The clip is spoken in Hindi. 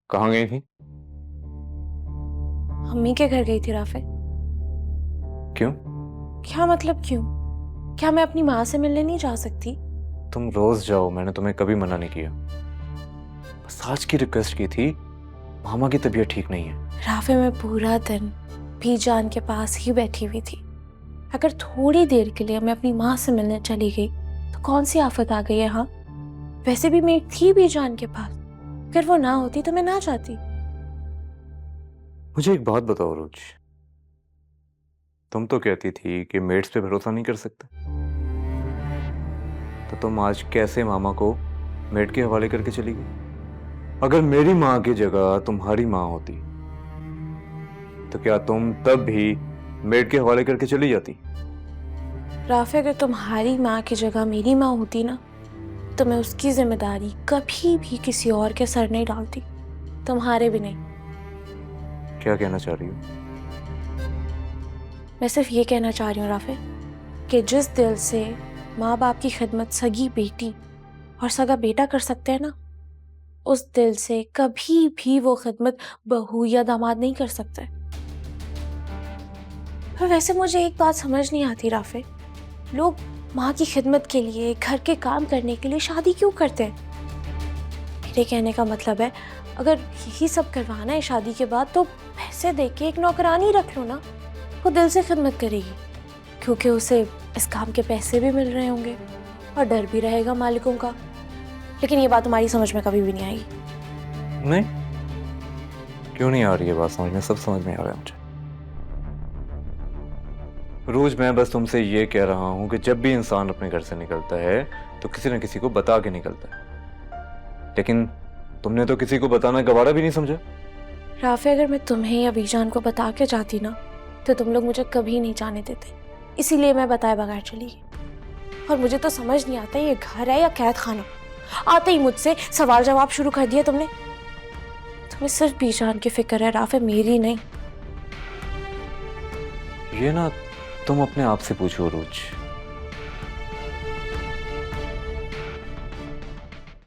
कहाँ गई थी? मम्मी के घर गई थी राफे। क्यों? क्या मतलब क्यों? क्या मैं अपनी माँ से मिलने नहीं जा सकती? तुम रोज जाओ, मैंने तुम्हें कभी मना नहीं किया। बस आज की रिक्वेस्ट की थी, मामा की तबीयत ठीक नहीं है। राफे मैं पूरा दिन बीजान के पास ही बैठी हुई थी। अगर थोड़ी देर के लिए मैं अपनी माँ से मिलने चली गई तो कौन सी आफत आ गई है? हाँ, वैसे भी मैं थी बीजान के पास। अगर वो ना होती तो मैं ना जाती। मुझे एक बात बताओ रोज, तुम तो कहती थी कि मेड्स पे भरोसा नहीं कर सकते, तो तुम आज कैसे मामा को मेड के हवाले करके चली गई? अगर मेरी माँ की जगह तुम्हारी माँ होती तो क्या तुम तब भी मेड के हवाले करके चली जाती? राफे अगर तुम्हारी माँ की जगह मेरी माँ होती ना, तो मैं उसकी जिम्मेदारी कभी भी किसी और के सर नहीं डालती, तुम्हारे भी नहीं। क्या कहना चाह रही हो? मैं सिर्फ ये कहना चाह रही हूँ राफे कि जिस दिल से माँ बाप की खिदमत सगी बेटी और सगा बेटा कर सकते हैं ना, उस दिल से कभी भी वो खिदमत बहू या दामाद नहीं कर सकते। पर वैसे मुझे एक बात समझ नहीं आती राफे, लोग माँ की खिदमत के लिए, घर के काम करने के लिए शादी क्यों करते हैं? मेरे कहने का मतलब है, अगर यही सब करवाना है शादी के बाद तो पैसे दे के एक नौकरानी रख लो ना। वो दिल से खिदमत करेगी क्योंकि उसे इस काम के पैसे भी मिल रहे होंगे और डर भी रहेगा मालिकों का। लेकिन ये बात तुम्हारी समझ में कभी भी नहीं आएगी। नहीं, क्यों नहीं आ रही है बात समझ में? सब समझ में आ रहा है मुझे। रोज मैं बस तुमसे ये कह रहा हूं कि जब भी इंसान अपने घर से निकलता है तो किसी न किसी को बता के निकलता है, लेकिन तुमने तो किसी को बताना गवारा भी नहीं समझा। राफे अगर मैं तुम्हें या बीजान को बता के जाती ना, तो तुम लोग मुझे कभी नहीं जाने देते। इसीलिए मैं बताए बगैर चली गई। और मुझे तो समझ नहीं आता ये घर है या कैद खाना। आते ही मुझसे सवाल जवाब शुरू कर दिया तुमने। तुम्हें सिर्फ बीजान की फिक्र है राफे, मेरी नहीं। ये ना तुम अपने आप से पूछो रोज,